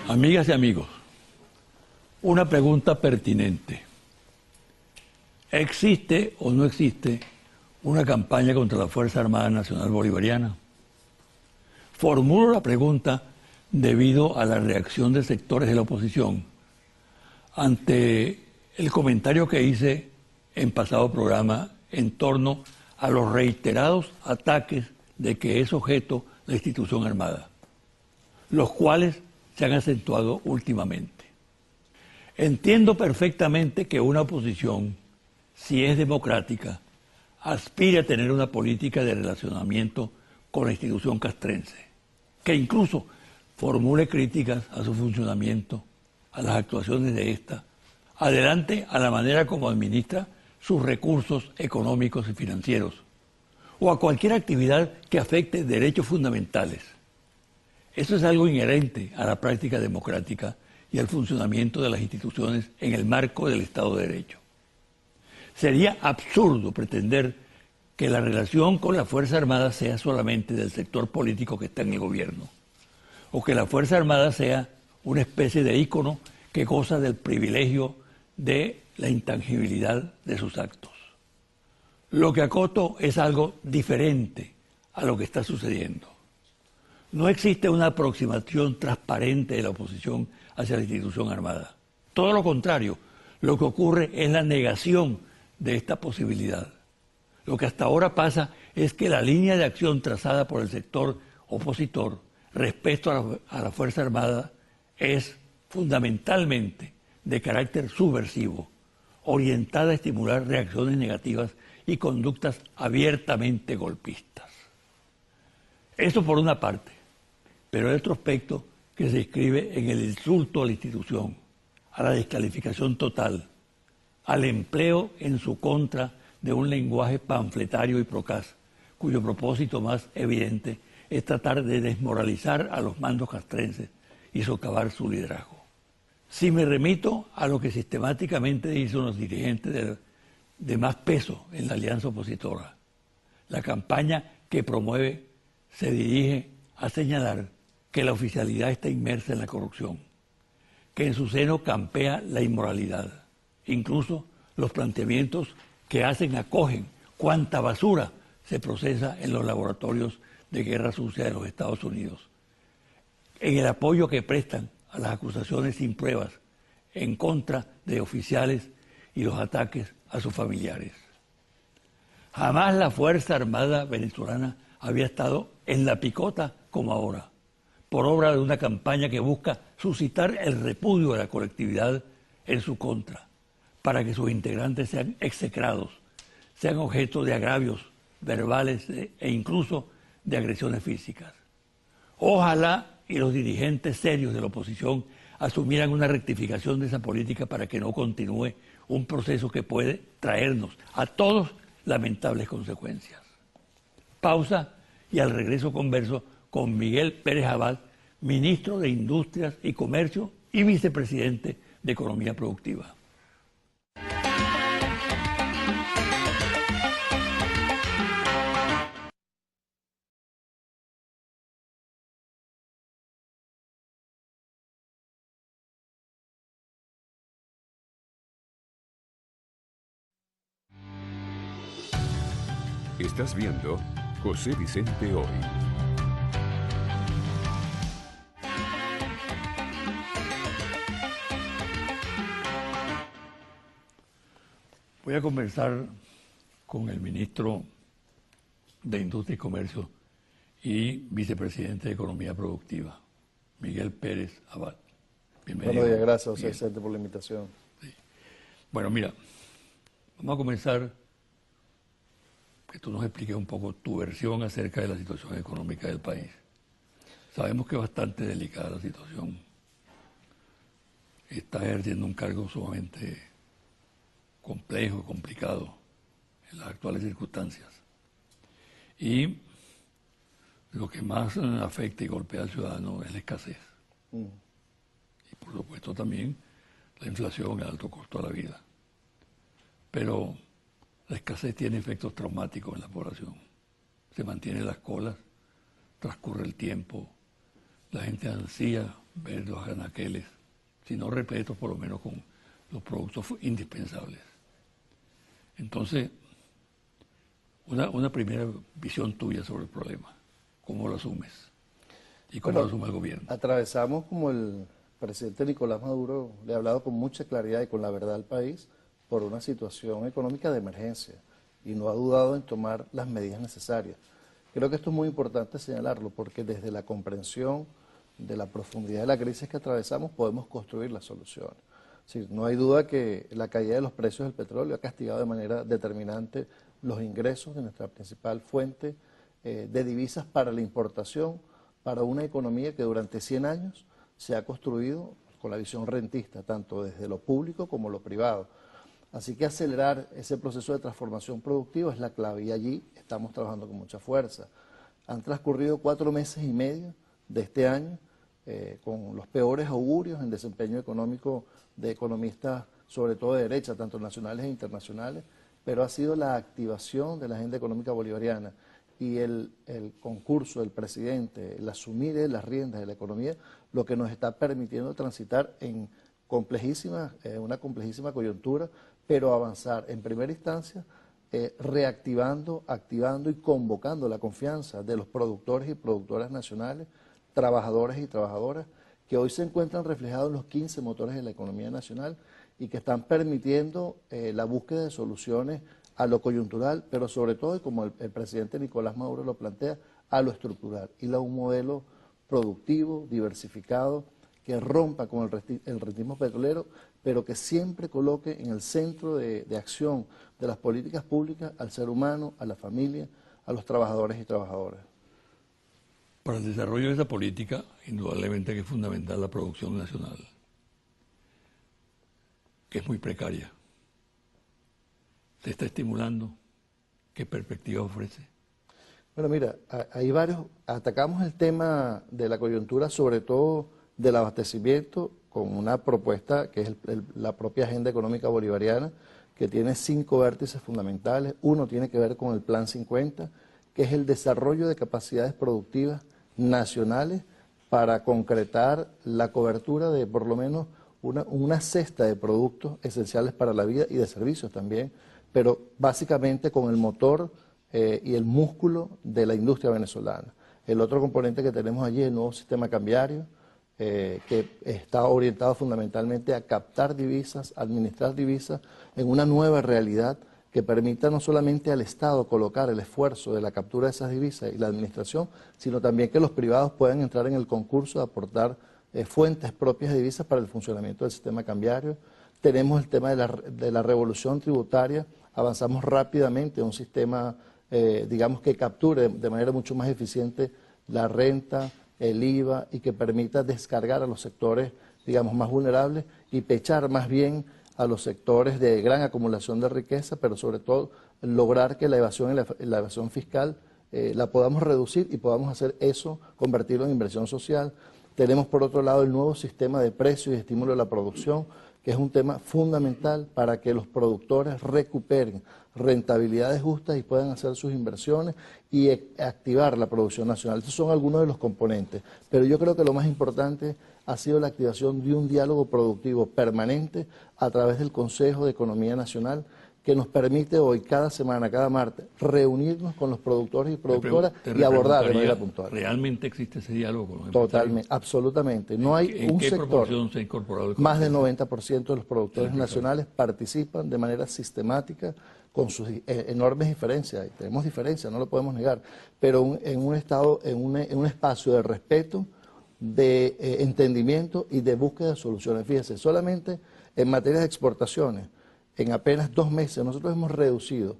Amigas y amigos, una pregunta pertinente. ¿Existe o no existe una campaña contra la Fuerza Armada Nacional Bolivariana? Formulo la pregunta debido a la reacción de sectores de la oposición ante el comentario que hice en pasado programa en torno a los reiterados ataques de que es objeto la institución armada, los cuales se han acentuado últimamente. Entiendo perfectamente que una oposición, si es democrática, aspire a tener una política de relacionamiento con la institución castrense, que incluso formule críticas a su funcionamiento, a las actuaciones de esta, adelante a la manera como administra sus recursos económicos y financieros, o a cualquier actividad que afecte derechos fundamentales. Eso es algo inherente a la práctica democrática y al funcionamiento de las instituciones en el marco del Estado de Derecho. Sería absurdo pretender que la relación con la Fuerza Armada sea solamente del sector político que está en el gobierno, o que la Fuerza Armada sea una especie de ícono que goza del privilegio de la intangibilidad de sus actos. Lo que acoto es algo diferente a lo que está sucediendo. No existe una aproximación transparente de la oposición hacia la institución armada. Todo lo contrario, lo que ocurre es la negación de esta posibilidad. Lo que hasta ahora pasa es que la línea de acción trazada por el sector opositor respecto a la Fuerza Armada es fundamentalmente de carácter subversivo, orientada a estimular reacciones negativas y conductas abiertamente golpistas. Esto por una parte, pero hay otro aspecto que se inscribe en el insulto a la institución, a la descalificación total, al empleo en su contra de un lenguaje panfletario y procaz, cuyo propósito más evidente es tratar de desmoralizar a los mandos castrenses y socavar su liderazgo. Si me remito a lo que sistemáticamente dicen los dirigentes de más peso en la alianza opositora, la campaña que promueve se dirige a señalar que la oficialidad está inmersa en la corrupción, que en su seno campea la inmoralidad. Incluso los planteamientos que hacen acogen cuánta basura se procesa en los laboratorios de guerra sucia de los Estados Unidos, en el apoyo que prestan a las acusaciones sin pruebas en contra de oficiales y los ataques a sus familiares. Jamás la Fuerza Armada venezolana había estado en la picota como ahora, por obra de una campaña que busca suscitar el repudio de la colectividad en su contra, para que sus integrantes sean execrados, sean objeto de agravios verbales e incluso de agresiones físicas. Ojalá y los dirigentes serios de la oposición asumieran una rectificación de esa política para que no continúe un proceso que puede traernos a todos lamentables consecuencias. Pausa y al regreso converso con Miguel Pérez Abad, ministro de Industrias y Comercio y vicepresidente de Economía Productiva. Estás viendo José Vicente Hoy. Voy a conversar con el ministro de Industria y Comercio y vicepresidente de Economía Productiva, Miguel Pérez Abad. Bienvenido. Buenos días, gracias José Vicente por la invitación. Sí. Bueno, mira, vamos a comenzar que tú nos expliques un poco tu versión acerca de la situación económica del país. Sabemos que es bastante delicada la situación. Estás ejerciendo un cargo sumamente complejo, complicado en las actuales circunstancias. Y lo que más afecta y golpea al ciudadano es la escasez. Y por supuesto también la inflación, el alto costo de la vida. Pero la escasez tiene efectos traumáticos en la población. Se mantienen las colas, transcurre el tiempo, la gente ansía ver los anaqueles, si no repletos, por lo menos con los productos indispensables. Entonces, una primera visión tuya sobre el problema, ¿cómo lo asumes? ¿Y cómo lo asume el gobierno? Atravesamos, como el presidente Nicolás Maduro le ha hablado con mucha claridad y con la verdad al país, por una situación económica de emergencia y no ha dudado en tomar las medidas necesarias. Creo que esto es muy importante señalarlo porque desde la comprensión de la profundidad de la crisis que atravesamos podemos construir las soluciones. Es decir, no hay duda que la caída de los precios del petróleo ha castigado de manera determinante los ingresos de nuestra principal fuente de divisas para la importación, para una economía que durante 100 años se ha construido con la visión rentista, tanto desde lo público como lo privado. Así que acelerar ese proceso de transformación productiva es la clave y allí estamos trabajando con mucha fuerza. Han transcurrido 4 meses y medio de este año con los peores augurios en desempeño económico de economistas, sobre todo de derecha, tanto nacionales e internacionales, pero ha sido la activación de la agenda económica bolivariana y el concurso del presidente, el asumir las riendas de la economía, lo que nos está permitiendo transitar en una complejísima coyuntura, pero avanzar en primera instancia reactivando, activando y convocando la confianza de los productores y productoras nacionales, trabajadores y trabajadoras, que hoy se encuentran reflejados en los 15 motores de la economía nacional y que están permitiendo la búsqueda de soluciones a lo coyuntural, pero sobre todo, y como el presidente Nicolás Maduro lo plantea, a lo estructural, y a un modelo productivo, diversificado, que rompa con el rentismo petrolero, pero que siempre coloque en el centro de acción de las políticas públicas al ser humano, a la familia, a los trabajadores y trabajadoras. Para el desarrollo de esa política, indudablemente que es fundamental la producción nacional, que es muy precaria. ¿Se está estimulando? ¿Qué perspectiva ofrece? Bueno, mira, hay atacamos el tema de la coyuntura, sobre todo del abastecimiento, con una propuesta que es la propia Agenda Económica Bolivariana, que tiene 5 vértices fundamentales. Uno tiene que ver con el Plan 50, que es el desarrollo de capacidades productivas nacionales para concretar la cobertura de por lo menos una cesta de productos esenciales para la vida y de servicios también, pero básicamente con el motor y el músculo de la industria venezolana. El otro componente que tenemos allí es el nuevo sistema cambiario, que está orientado fundamentalmente a captar divisas, administrar divisas en una nueva realidad que permita no solamente al Estado colocar el esfuerzo de la captura de esas divisas y la administración, sino también que los privados puedan entrar en el concurso de aportar fuentes propias de divisas para el funcionamiento del sistema cambiario. Tenemos el tema de la revolución tributaria, avanzamos rápidamente en un sistema, digamos, que capture de manera mucho más eficiente la renta, el IVA y que permita descargar a los sectores, digamos, más vulnerables y pechar más bien a los sectores de gran acumulación de riqueza, pero sobre todo lograr que la evasión y la evasión fiscal la podamos reducir y podamos hacer eso, convertirlo en inversión social. Tenemos por otro lado el nuevo sistema de precios y estímulo de la producción, que es un tema fundamental para que los productores recuperen rentabilidades justas y puedan hacer sus inversiones y activar la producción nacional. Estos son algunos de los componentes, pero yo creo que lo más importante ha sido la activación de un diálogo productivo permanente a través del Consejo de Economía Nacional, que nos permite hoy, cada semana, cada martes, reunirnos con los productores y productoras y abordar de manera puntual. ¿Realmente existe ese diálogo con los empresarios? Totalmente, absolutamente. No hay un sector. ¿En qué proporción se ha incorporado el Consejo? Más del 90% de los productores nacionales participan de manera sistemática con sus enormes diferencias. Tenemos diferencias, no lo podemos negar, pero en un espacio de respeto, de entendimiento y de búsqueda de soluciones. Fíjense, solamente en materia de exportaciones, en apenas 2 meses nosotros hemos reducido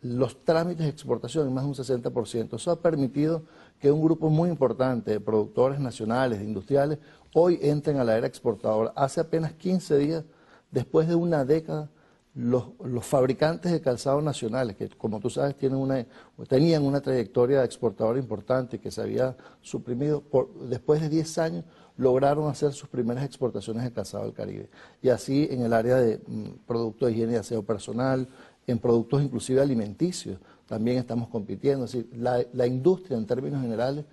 los trámites de exportación en más de un 60%. Eso ha permitido que un grupo muy importante de productores nacionales, de industriales, hoy entren a la era exportadora. Hace apenas 15 días, después de una década, los fabricantes de calzado nacionales, que como tú sabes tenían una trayectoria exportadora importante que se había suprimido, después de 10 años lograron hacer sus primeras exportaciones de calzado al Caribe. Y así en el área de productos de higiene y aseo personal, en productos inclusive alimenticios, también estamos compitiendo. Es decir, la industria en términos generales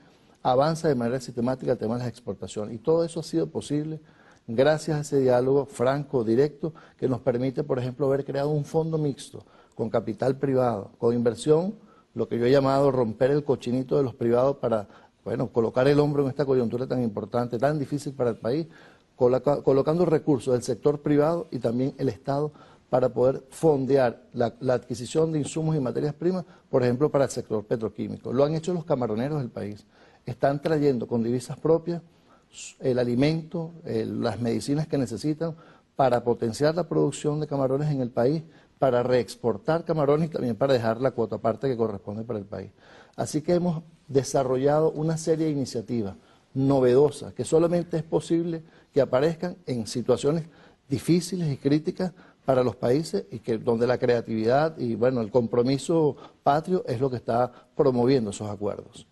avanza de manera sistemática el tema de las exportaciones. Y todo eso ha sido posible gracias a ese diálogo franco, directo, que nos permite, por ejemplo, haber creado un fondo mixto con capital privado, con inversión, lo que yo he llamado romper el cochinito de los privados para, bueno, colocar el hombro en esta coyuntura tan importante, tan difícil para el país, colocando recursos del sector privado y también el Estado para poder fondear la adquisición de insumos y materias primas, por ejemplo, para el sector petroquímico. Lo han hecho los camaroneros del país. Están trayendo con divisas propias el alimento, las medicinas que necesitan para potenciar la producción de camarones en el país, para reexportar camarones y también para dejar la cuota parte que corresponde para el país. Así que hemos desarrollado una serie de iniciativas novedosas que solamente es posible que aparezcan en situaciones difíciles y críticas para los países y que donde la creatividad y bueno, el compromiso patrio es lo que está promoviendo esos acuerdos.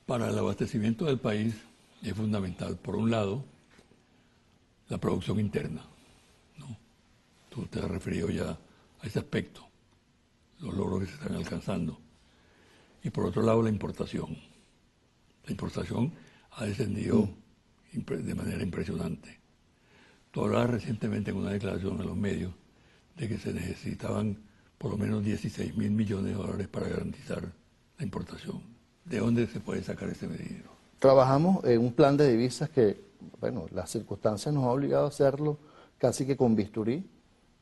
Para el abastecimiento del país es fundamental, por un lado, la producción interna, ¿no? Tú te has referido ya a ese aspecto, los logros que se están alcanzando. Y por otro lado, la importación. La importación ha descendido de manera impresionante. Tú hablabas recientemente en una declaración en los medios de que se necesitaban por lo menos 16.000 millones de dólares para garantizar la importación. ¿De dónde se puede sacar ese dinero? Trabajamos en un plan de divisas que, bueno, las circunstancias nos han obligado a hacerlo casi que con bisturí.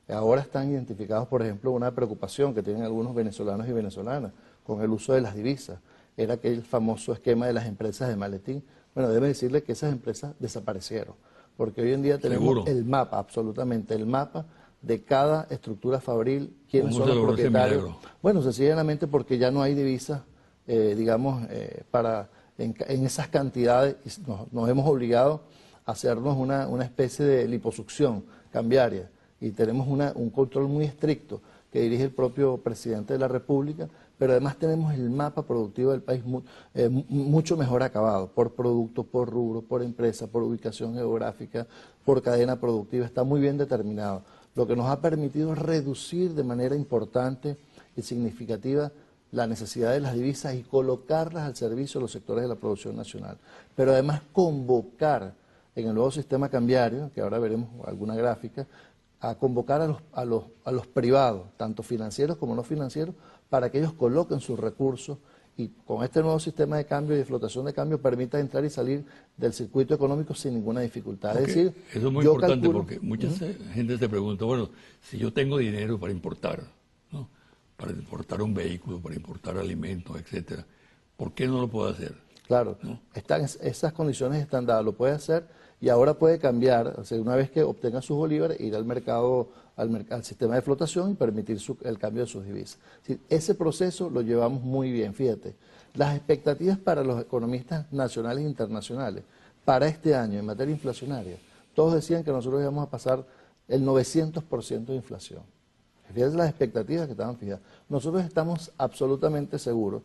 Ahora están identificados, por ejemplo, una preocupación que tienen algunos venezolanos y venezolanas con el uso de las divisas. Era aquel famoso esquema de las empresas de maletín. Bueno, debe decirle que esas empresas desaparecieron, porque hoy en día tenemos ¿Seguro? el mapa, absolutamente, el mapa de cada estructura fabril, quiénes son los logró ese propietarios. milagro? Bueno, sencillamente porque ya no hay divisas, digamos, en esas cantidades, y nos hemos obligado a hacernos una especie de liposucción cambiaria, y tenemos un control muy estricto que dirige el propio presidente de la República, pero además tenemos el mapa productivo del país mucho mejor acabado, por producto, por rubro, por empresa, por ubicación geográfica, por cadena productiva, está muy bien determinado, lo que nos ha permitido reducir de manera importante y significativa la necesidad de las divisas y colocarlas al servicio de los sectores de la producción nacional, pero además convocar en el nuevo sistema cambiario, que ahora veremos alguna gráfica, a convocar a los privados, tanto financieros como no financieros, para que ellos coloquen sus recursos y con este nuevo sistema de cambio y de flotación de cambio permita entrar y salir del circuito económico sin ninguna dificultad. Okay. Es decir, eso es muy importante porque mucha gente se pregunta, bueno, si yo tengo dinero para importar, ¿no? Para importar un vehículo, para importar alimentos, etcétera, ¿por qué no lo puedo hacer? Claro, ¿no? esas condiciones están dadas, lo puede hacer y ahora puede cambiar, o sea, una vez que obtenga sus bolívares, ir al mercado, al sistema de flotación y permitir el cambio de sus divisas. Sí, ese proceso lo llevamos muy bien, fíjate. Las expectativas para los economistas nacionales e internacionales para este año en materia inflacionaria, todos decían que nosotros íbamos a pasar el 900% de inflación. Fíjate las expectativas que estaban fijadas. Nosotros estamos absolutamente seguros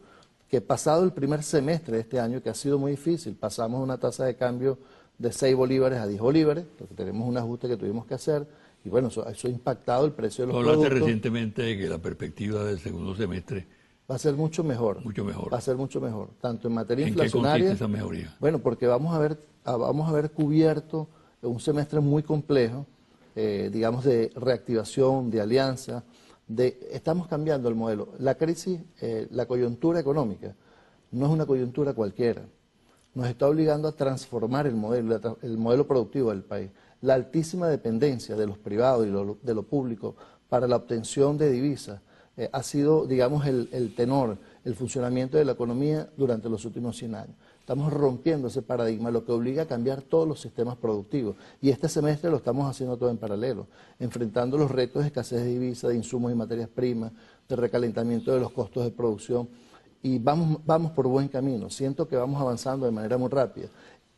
que pasado el primer semestre de este año, que ha sido muy difícil, pasamos una tasa de cambio de 6 bolívares a 10 bolívares, porque tenemos un ajuste que tuvimos que hacer, y bueno, eso ha impactado el precio de los productos. Hablaste recientemente de que la perspectiva del segundo semestre va a ser mucho mejor. Mucho mejor. Va a ser mucho mejor, tanto en materia ¿En inflacionaria. qué consiste esa mejoría? Bueno, porque vamos a ver cubierto un semestre muy complejo, digamos, de reactivación, de alianza, estamos cambiando el modelo. La crisis, la coyuntura económica, no es una coyuntura cualquiera. Nos está obligando a transformar el modelo productivo del país. La altísima dependencia de los privados y de lo público para la obtención de divisas ha sido, digamos, el tenor, el funcionamiento de la economía durante los últimos 100 años. Estamos rompiendo ese paradigma, lo que obliga a cambiar todos los sistemas productivos. Y este semestre lo estamos haciendo todo en paralelo, enfrentando los retos de escasez de divisas, de insumos y materias primas, de recalentamiento de los costos de producción. Y vamos por buen camino. Siento que vamos avanzando de manera muy rápida.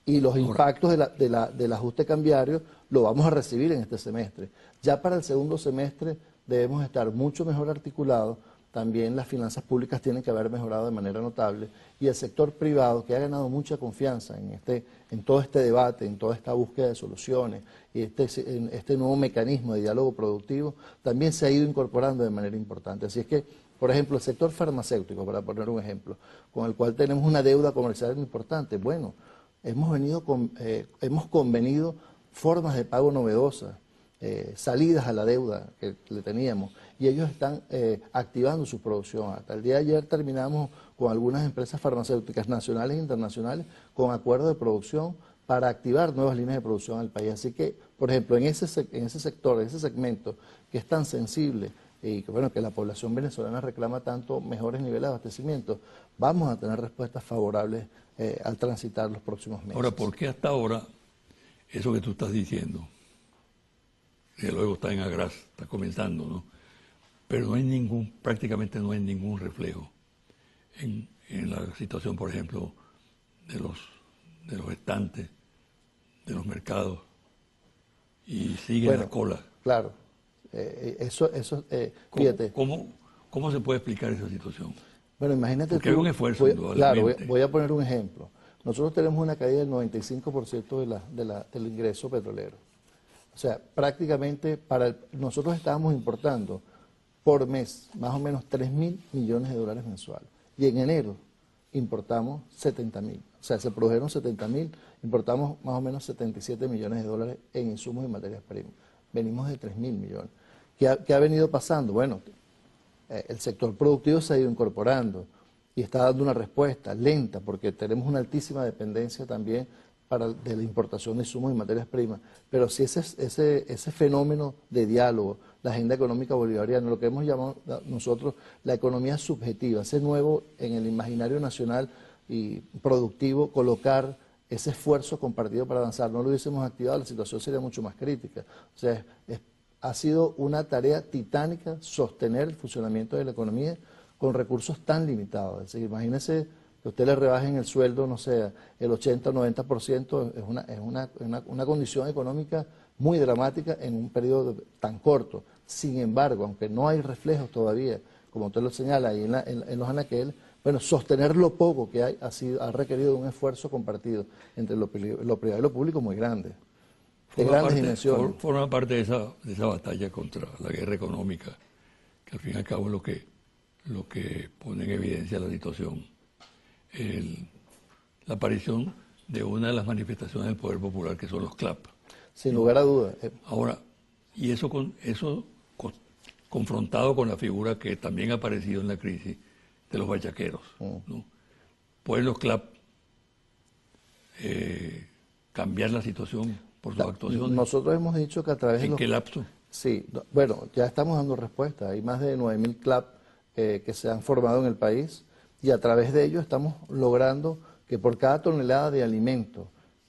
Y los impactos del ajuste cambiario lo vamos a recibir en este semestre. Ya para el segundo semestre debemos estar mucho mejor articulados. También las finanzas públicas tienen que haber mejorado de manera notable. Y el sector privado, que ha ganado mucha confianza en todo este debate, en toda esta búsqueda de soluciones, y en este nuevo mecanismo de diálogo productivo, también se ha ido incorporando de manera importante. Así es que Por ejemplo, el sector farmacéutico, para poner un ejemplo, con el cual tenemos una deuda comercial muy importante. Bueno, hemos convenido formas de pago novedosas, salidas a la deuda que le teníamos, y ellos están activando su producción. Hasta el día de ayer terminamos con algunas empresas farmacéuticas nacionales e internacionales con acuerdos de producción para activar nuevas líneas de producción al país. Así que, por ejemplo, en ese sector, en ese segmento que es tan sensible y que, bueno, que la población venezolana reclama tanto mejores niveles de abastecimiento, vamos a tener respuestas favorables al transitar los próximos meses. Ahora, ¿por qué hasta ahora eso que tú estás diciendo, que luego está en agraz, está comenzando, ¿no? Pero no hay prácticamente no hay ningún reflejo en la situación, por ejemplo, de los estantes, de los mercados, y sigue la cola? Claro, fíjate. ¿Cómo se puede explicar esa situación? Bueno, imagínate. Porque hay un esfuerzo, claro, voy a poner un ejemplo. Nosotros tenemos una caída del 95% del ingreso petrolero. O sea, prácticamente nosotros estábamos importando por mes más o menos 3.000 millones de dólares mensuales. Y en enero importamos 70.000. O sea, se produjeron 70.000, importamos más o menos 77 millones de dólares en insumos y materias primas. Venimos de 3.000 millones. ¿Qué ha venido pasando? Bueno, el sector productivo se ha ido incorporando y está dando una respuesta lenta porque tenemos una altísima dependencia también de la importación de insumos y materias primas. Pero si ese fenómeno de diálogo, la agenda económica bolivariana, lo que hemos llamado nosotros la economía subjetiva, ese nuevo en el imaginario nacional y productivo, colocar ese esfuerzo compartido para avanzar, no lo hubiésemos activado, la situación sería mucho más crítica. O sea, ha sido una tarea titánica sostener el funcionamiento de la economía con recursos tan limitados. Es decir, imagínese que usted le rebajen el sueldo, no sé, el 80 o 90%, es una condición económica muy dramática en un periodo tan corto. Sin embargo, aunque no hay reflejos todavía, como usted lo señala ahí en los anaqueles, bueno, sostener lo poco que hay ha requerido un esfuerzo compartido entre lo privado y lo público muy grande, de grandes dimensiones. Forma parte de esa batalla contra la guerra económica, que al fin y al cabo es lo que pone en evidencia la situación. La aparición de una de las manifestaciones del poder popular, que son los CLAP. Sin lugar a dudas. Ahora, y eso confrontado con la figura que también ha aparecido en la crisis de los bachaqueros, ¿no? ¿Pueden los CLAP cambiar la situación por sus actuaciones? Nosotros hemos dicho que a través de ¿En qué lapso? Sí, bueno, ya estamos dando respuesta. Hay más de 9.000 CLAP que se han formado en el país y a través de ello estamos logrando que por cada tonelada de alimento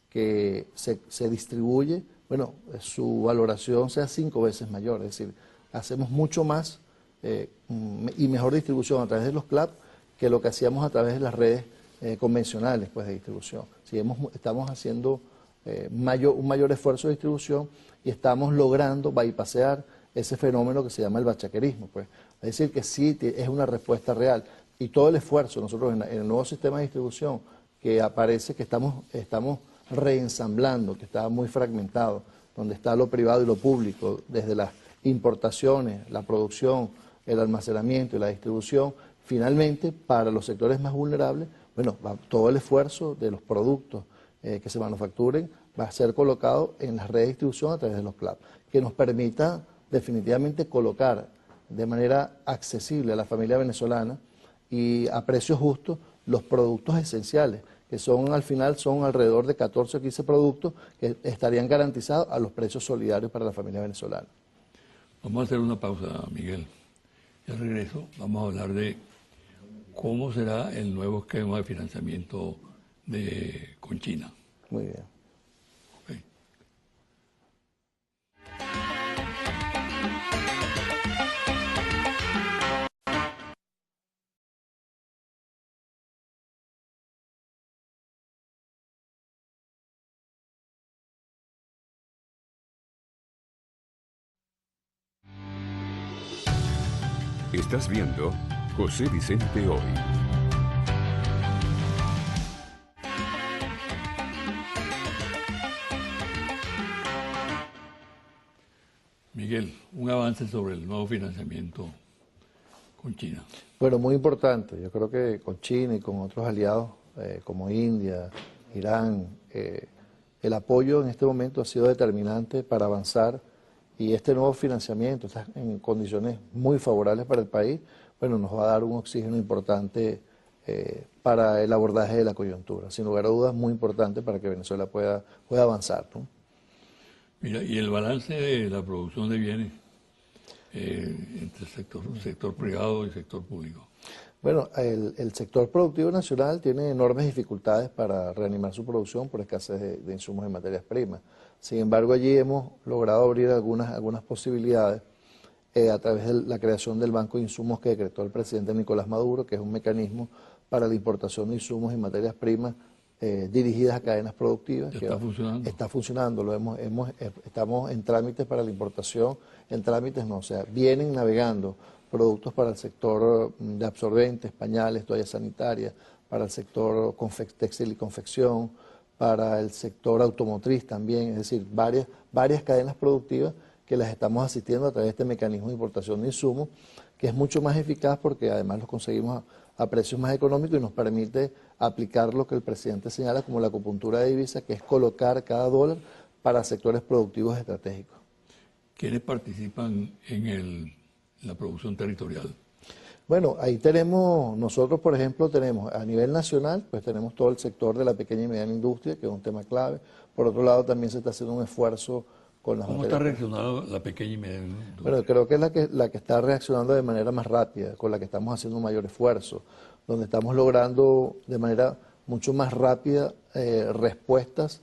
que se distribuye, bueno, su valoración sea 5 veces mayor. Es decir, hacemos mucho más y mejor distribución a través de los CLAP que lo que hacíamos a través de las redes convencionales pues, de distribución. Sí, estamos haciendo un mayor esfuerzo de distribución y estamos logrando bypassear ese fenómeno que se llama el bachaquerismo. Pues. Es decir, que sí es una respuesta real. Y todo el esfuerzo, nosotros en el nuevo sistema de distribución que aparece, que estamos reensamblando, que está muy fragmentado, donde está lo privado y lo público, desde las importaciones, la producción, el almacenamiento y la distribución, finalmente, para los sectores más vulnerables, bueno, todo el esfuerzo de los productos que se manufacturen va a ser colocado en las redes de distribución a través de los CLAP, que nos permita definitivamente colocar de manera accesible a la familia venezolana y a precios justos los productos esenciales, que al final son alrededor de 14 o 15 productos que estarían garantizados a los precios solidarios para la familia venezolana. Vamos a hacer una pausa, Miguel. Y al regreso vamos a hablar de cómo será el nuevo esquema de financiamiento con China. Muy bien. Okay. Estás viendo José Vicente Hoy. Miguel, un avance sobre el nuevo financiamiento con China? Bueno, muy importante. Yo creo que con China y con otros aliados como India, Irán, el apoyo en este momento ha sido determinante para avanzar y este nuevo financiamiento está en condiciones muy favorables para el país, bueno, nos va a dar un oxígeno importante para el abordaje de la coyuntura. Sin lugar a dudas, muy importante para que Venezuela pueda avanzar, ¿no? Mira, y el balance de la producción de bienes entre sector privado y sector público. Bueno, el sector productivo nacional tiene enormes dificultades para reanimar su producción por escasez de insumos y materias primas. Sin embargo, allí hemos logrado abrir algunas posibilidades a través de la creación del Banco de Insumos que decretó el presidente Nicolás Maduro, que es un mecanismo para la importación de insumos y materias primas dirigidas a cadenas productivas. ¿Está funcionando? Está funcionando, estamos en trámites para la importación, en trámites no, o sea, vienen navegando productos para el sector de absorbentes, pañales, toallas sanitarias, para el sector textil y confección, para el sector automotriz también, es decir, varias cadenas productivas que las estamos asistiendo a través de este mecanismo de importación de insumos, que es mucho más eficaz porque además los conseguimos a precios más económicos y nos permite aplicar lo que el presidente señala como la acupuntura de divisa, que es colocar cada dólar para sectores productivos estratégicos. ¿Quiénes participan en la producción territorial? Bueno, ahí nosotros por ejemplo tenemos a nivel nacional, pues tenemos todo el sector de la pequeña y mediana industria, que es un tema clave. Por otro lado también se está haciendo un esfuerzo con las ¿Cómo está reaccionando la pequeña y mediana industria? Bueno, creo que es la que está reaccionando de manera más rápida, con la que estamos haciendo un mayor esfuerzo, donde estamos logrando de manera mucho más rápida respuestas,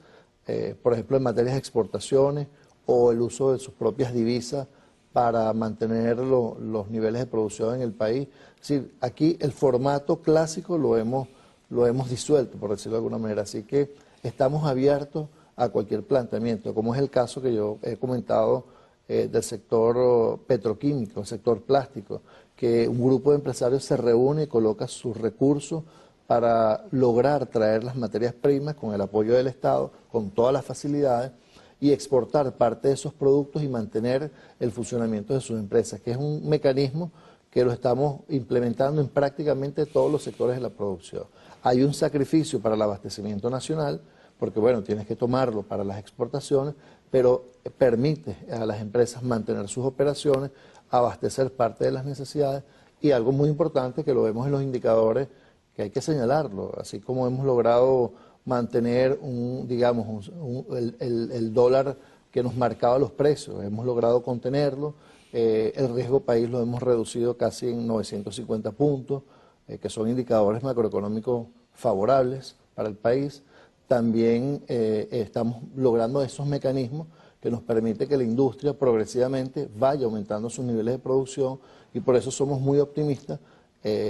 por ejemplo, en materia de exportaciones o el uso de sus propias divisas para mantener los niveles de producción en el país. Es decir, aquí el formato clásico lo hemos disuelto, por decirlo de alguna manera, así que estamos abiertos a cualquier planteamiento, como es el caso que yo he comentado del sector petroquímico, el sector plástico, que un grupo de empresarios se reúne y coloca sus recursos para lograr traer las materias primas con el apoyo del Estado, con todas las facilidades, y exportar parte de esos productos y mantener el funcionamiento de sus empresas, que es un mecanismo que lo estamos implementando en prácticamente todos los sectores de la producción. Hay un sacrificio para el abastecimiento nacional, porque bueno, tienes que tomarlo para las exportaciones, pero permite a las empresas mantener sus operaciones, abastecer parte de las necesidades y algo muy importante que lo vemos en los indicadores, que hay que señalarlo, así como hemos logrado mantener el dólar que nos marcaba los precios, hemos logrado contenerlo, el riesgo país lo hemos reducido casi en 950 puntos, que son indicadores macroeconómicos favorables para el país. También estamos logrando esos mecanismos que nos permite que la industria progresivamente vaya aumentando sus niveles de producción y por eso somos muy optimistas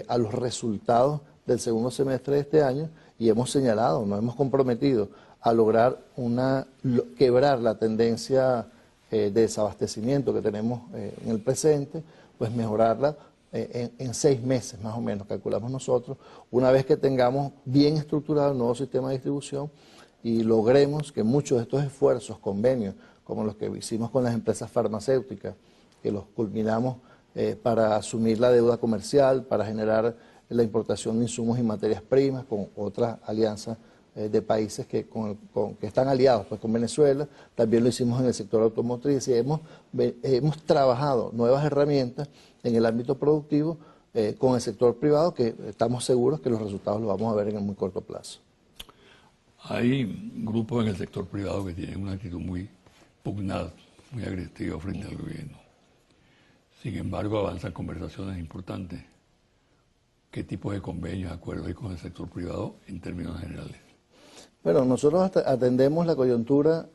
a los resultados del segundo semestre de este año y hemos señalado, nos hemos comprometido a lograr quebrar la tendencia de desabastecimiento que tenemos en el presente, pues mejorarla en 6 meses más o menos, calculamos nosotros, una vez que tengamos bien estructurado el nuevo sistema de distribución y logremos que muchos de estos esfuerzos, convenios, como los que hicimos con las empresas farmacéuticas, que los culminamos para asumir la deuda comercial, para generar la importación de insumos y materias primas con otras alianzas de países que están aliados pues, con Venezuela, también lo hicimos en el sector automotriz y hemos trabajado nuevas herramientas en el ámbito productivo con el sector privado que estamos seguros que los resultados los vamos a ver en el muy corto plazo. Hay grupos en el sector privado que tienen una actitud muy pugnada, muy agresiva frente al gobierno. Sin embargo, avanzan conversaciones importantes. ¿Qué tipo de convenios, acuerdos hay con el sector privado en términos generales? Bueno, nosotros atendemos la coyuntura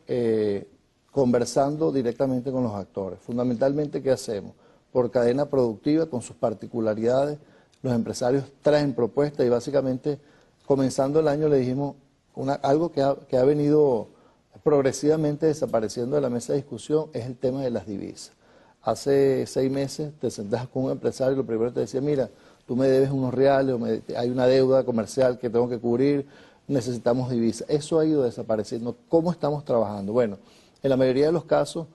conversando directamente con los actores. Fundamentalmente, ¿qué hacemos? Por cadena productiva, con sus particularidades, los empresarios traen propuestas y básicamente, comenzando el año, le dijimos algo que ha venido progresivamente desapareciendo de la mesa de discusión, es el tema de las divisas. Hace 6 meses te sentas con un empresario y lo primero te decía, mira, tú me debes unos reales, hay una deuda comercial que tengo que cubrir, necesitamos divisas. Eso ha ido desapareciendo. ¿Cómo estamos trabajando? Bueno, en la mayoría de los casos,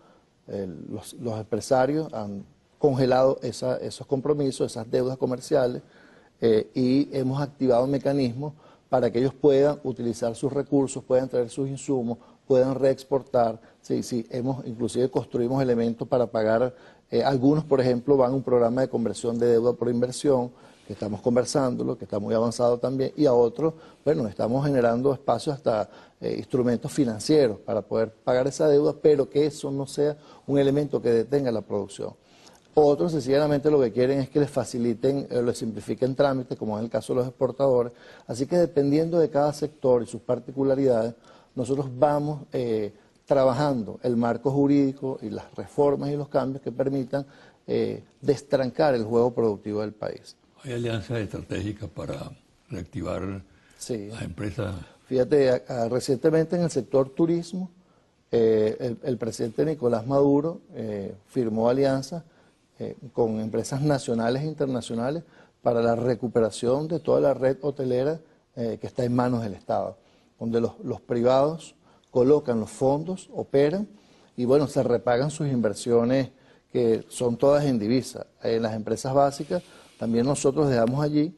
los empresarios han congelado esos compromisos, esas deudas comerciales, y hemos activado mecanismos para que ellos puedan utilizar sus recursos, puedan traer sus insumos, puedan reexportar. Sí, inclusive construimos elementos para pagar. Algunos, por ejemplo, van a un programa de conversión de deuda por inversión, que estamos conversándolo, que está muy avanzado también, y a otros, bueno, estamos generando espacios hasta instrumentos financieros para poder pagar esa deuda, pero que eso no sea un elemento que detenga la producción. Otros sencillamente lo que quieren es que les faciliten, les simplifiquen trámites, como es el caso de los exportadores. Así que dependiendo de cada sector y sus particularidades, nosotros vamos trabajando el marco jurídico y las reformas y los cambios que permitan destrancar el juego productivo del país. ¿Hay alianzas estratégicas para reactivar las empresas? Fíjate, recientemente en el sector turismo, el presidente Nicolás Maduro firmó alianzas con empresas nacionales e internacionales para la recuperación de toda la red hotelera que está en manos del Estado, donde los privados colocan los fondos, operan y bueno, se repagan sus inversiones que son todas en divisa. En las empresas básicas también nosotros dejamos allí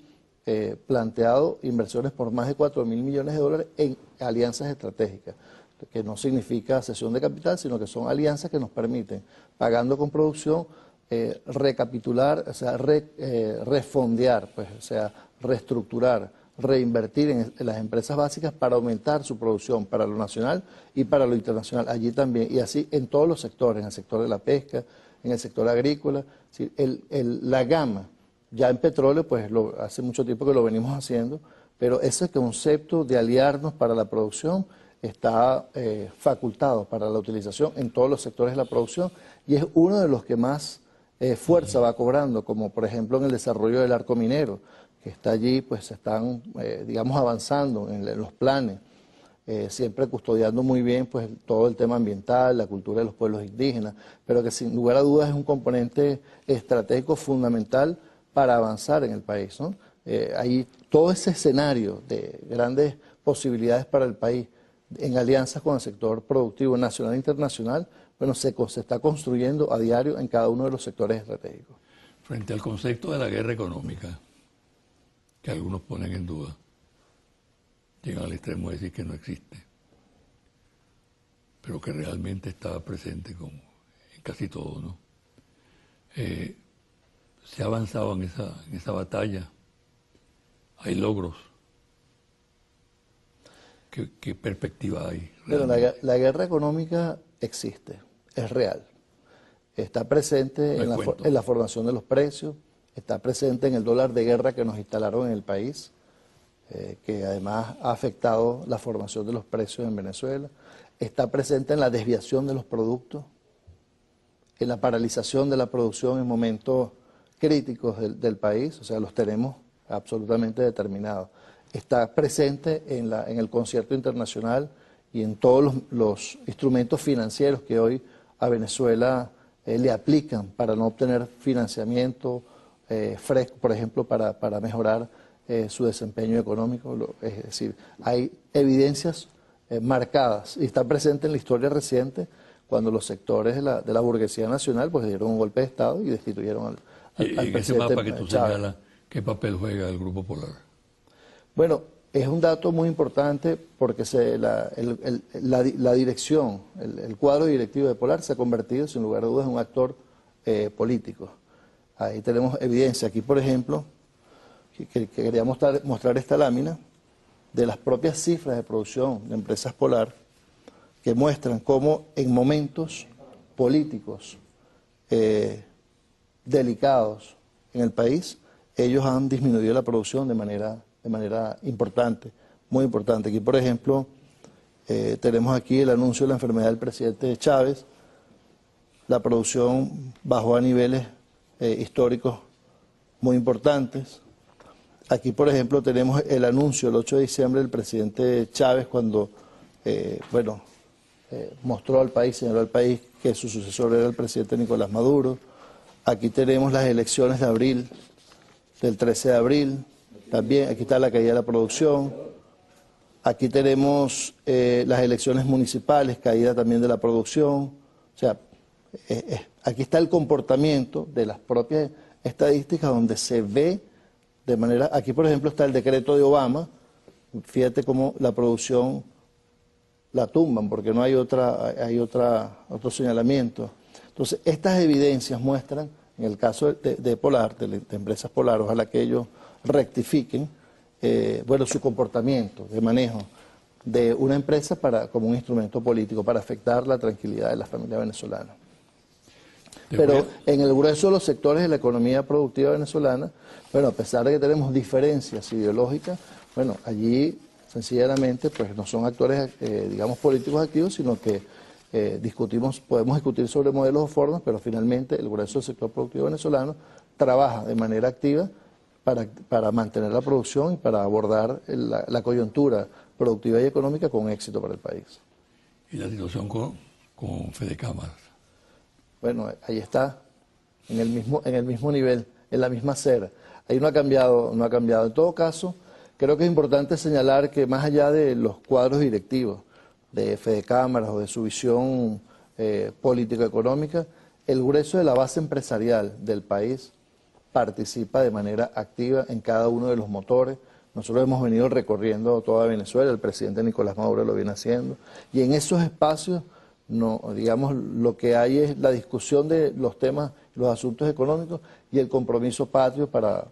planteado inversiones por más de 4.000 millones de dólares en alianzas estratégicas, que no significa cesión de capital, sino que son alianzas que nos permiten, pagando con producción, recapitular, o sea, refondear, pues, o sea, reestructurar, reinvertir en las empresas básicas para aumentar su producción para lo nacional y para lo internacional, allí también, y así en todos los sectores, en el sector de la pesca, en el sector agrícola, ¿sí? La gama, ya en petróleo, pues hace mucho tiempo que lo venimos haciendo, pero ese concepto de aliarnos para la producción está facultado para la utilización en todos los sectores de la producción y es uno de los que más fuerza va cobrando, como por ejemplo en el desarrollo del arco minero, que está allí, pues se están, digamos, avanzando en los planes, siempre custodiando muy bien pues todo el tema ambiental, la cultura de los pueblos indígenas, pero que sin lugar a dudas es un componente estratégico fundamental para avanzar en el país, ¿no? Ahí todo ese escenario de grandes posibilidades para el país, en alianzas con el sector productivo nacional e internacional, bueno, se está construyendo a diario en cada uno de los sectores estratégicos. Frente al concepto de la guerra económica, que algunos ponen en duda, llegan al extremo de decir que no existe, pero que realmente está presente como en casi todo, ¿no? Se ha avanzado en esa batalla, hay logros. ¿Qué perspectiva hay? Pero la guerra económica existe, es real. Está presente en la formación de los precios, está presente en el dólar de guerra que nos instalaron en el país, que además ha afectado la formación de los precios en Venezuela. Está presente en la desviación de los productos, en la paralización de la producción en momentos críticos del país, o sea, los tenemos absolutamente determinados. Está presente en el concierto internacional y en todos los instrumentos financieros que hoy a Venezuela le aplican para no obtener financiamiento fresco, por ejemplo, para mejorar su desempeño económico. Es decir, hay evidencias marcadas y está presente en la historia reciente cuando los sectores de la burguesía nacional pues dieron un golpe de Estado y destituyeron al presidente ese mapa que tú Chávez. señalas, ¿qué papel juega el Grupo Polar? Bueno, es un dato muy importante porque la dirección, el cuadro directivo de Polar se ha convertido, sin lugar a dudas, en un actor político. Ahí tenemos evidencia. Aquí, por ejemplo, que quería mostrar esta lámina de las propias cifras de producción de Empresas Polar, que muestran cómo en momentos políticos delicados en el país, ellos han disminuido la producción de manera importante, muy importante. Aquí, por ejemplo, tenemos aquí el anuncio de la enfermedad del presidente Chávez. La producción bajó a niveles históricos muy importantes. Aquí, por ejemplo, tenemos el anuncio el 8 de diciembre del presidente Chávez cuando, mostró al país, señaló al país que su sucesor era el presidente Nicolás Maduro. Aquí tenemos las elecciones de abril, del 13 de abril. También aquí está la caída de la producción. Aquí tenemos las elecciones municipales, caída también de la producción. O sea, aquí está el comportamiento de las propias estadísticas donde se ve de manera, aquí por ejemplo está el decreto de Obama, fíjate cómo la producción la tumban porque no hay otro señalamiento. Entonces, estas evidencias muestran, en el caso de Polar, de empresas Polar, ojalá que ellos rectifiquen, bueno, su comportamiento de manejo de una empresa como un instrumento político para afectar la tranquilidad de la familia venezolana. Pero en el grueso de los sectores de la economía productiva venezolana, bueno, a pesar de que tenemos diferencias ideológicas, bueno, allí sencillamente pues no son actores, digamos, políticos activos, sino que podemos discutir sobre modelos o formas, pero finalmente el grueso del sector productivo venezolano trabaja de manera activa para mantener la producción y para abordar la coyuntura productiva y económica con éxito para el país. ¿Y la situación con Fedecámaras? Bueno, ahí está, en el mismo nivel, en la misma acera. Ahí no ha cambiado. En todo caso, creo que es importante señalar que más allá de los cuadros directivos de Fedecámaras o de su visión político-económica, el grueso de la base empresarial del país participa de manera activa en cada uno de los motores. Nosotros hemos venido recorriendo toda Venezuela, el presidente Nicolás Maduro lo viene haciendo, y en esos espacios, no, digamos, lo que hay es la discusión de los temas, los asuntos económicos y el compromiso patrio para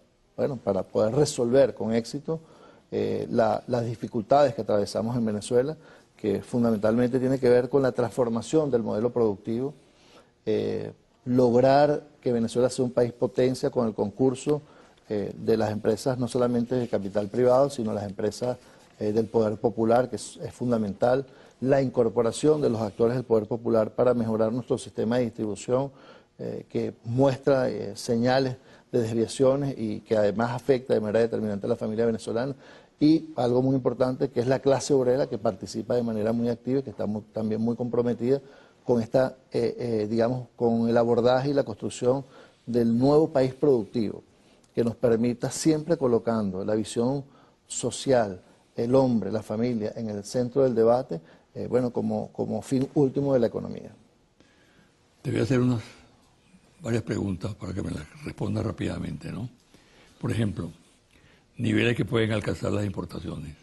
poder resolver con éxito las dificultades que atravesamos en Venezuela, que fundamentalmente tiene que ver con la transformación del modelo productivo, lograr que Venezuela sea un país potencia con el concurso de las empresas, no solamente de capital privado, sino las empresas del poder popular, que es fundamental, la incorporación de los actores del poder popular para mejorar nuestro sistema de distribución, que muestra señales de desviaciones y que además afecta de manera determinante a la familia venezolana, y algo muy importante que es la clase obrera, que participa de manera muy activa y que está también muy comprometida con digamos, con el abordaje y la construcción del nuevo país productivo, que nos permita siempre colocando la visión social, el hombre, la familia, en el centro del debate, bueno, como fin último de la economía. Te voy a hacer varias preguntas para que me las respondas rápidamente, ¿no? Por ejemplo, niveles que pueden alcanzar las importaciones.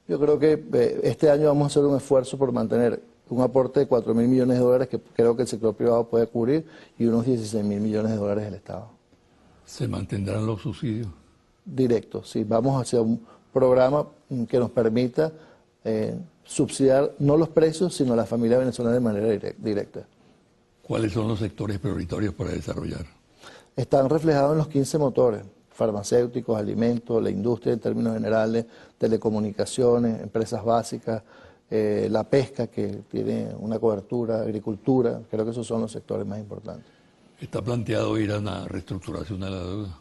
Yo creo que este año vamos a hacer un esfuerzo por mantener un aporte de 4.000 millones de dólares que creo que el sector privado puede cubrir y unos 16.000 millones de dólares del Estado. ¿Se mantendrán los subsidios? Directos, sí. Vamos hacia un programa que nos permita subsidiar no los precios, sino a la familia venezolana de manera directa. ¿Cuáles son los sectores prioritarios para desarrollar? Están reflejados en los 15 motores: farmacéuticos, alimentos, la industria en términos generales, telecomunicaciones, empresas básicas, la pesca, que tiene una cobertura, agricultura. Creo que esos son los sectores más importantes. ¿Está planteado ir a una reestructuración de la deuda?